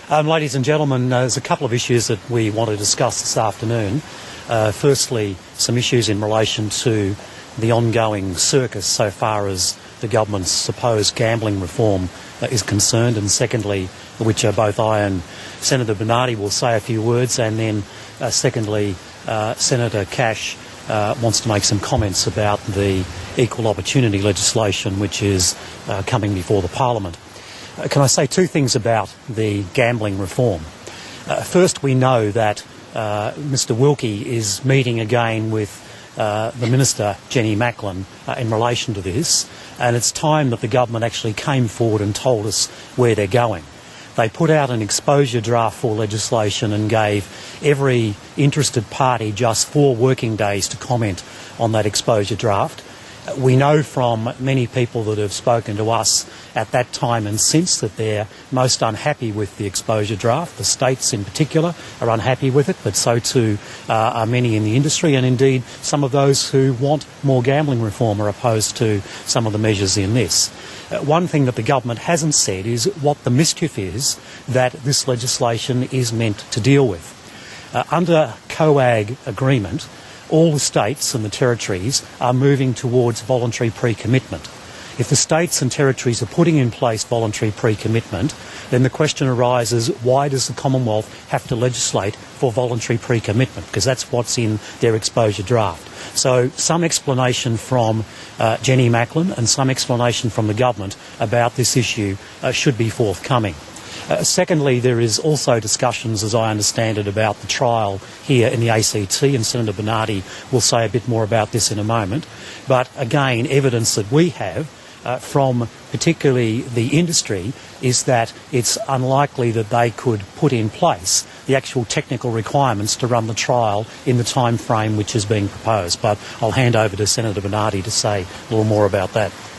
Ladies and gentlemen, there's a couple of issues that we want to discuss this afternoon. Firstly, some issues in relation to the ongoing circus so far as the government's supposed gambling reform is concerned, and secondly, which both I and Senator Bernardi will say a few words, and then secondly, Senator Cash wants to make some comments about the equal opportunity legislation which is coming before the Parliament. Can I say two things about the gambling reform? First, we know that Mr Wilkie is meeting again with the Minister, Jenny Macklin, in relation to this, and it's time that the government actually came forward and told us where they're going. They put out an exposure draft for legislation and gave every interested party just 4 working days to comment on that exposure draft. We know from many people that have spoken to us at that time and since that they're most unhappy with the exposure draft. The states in particular are unhappy with it, but so too are many in the industry, and indeed some of those who want more gambling reform are opposed to some of the measures in this. One thing that the government hasn't said is what the mischief is that this legislation is meant to deal with. Under COAG agreement, all the states and the territories are moving towards voluntary pre-commitment. If the states and territories are putting in place voluntary pre-commitment, then the question arises, why does the Commonwealth have to legislate for voluntary pre-commitment? Because that's what's in their exposure draft. So some explanation from Jenny Macklin and some explanation from the government about this issue should be forthcoming. Secondly, there is also discussions, as I understand it, about the trial here in the ACT, and Senator Bernardi will say a bit more about this in a moment. But again, evidence that we have from particularly the industry is that it's unlikely that they could put in place the actual technical requirements to run the trial in the time frame which is being proposed. But I'll hand over to Senator Bernardi to say a little more about that.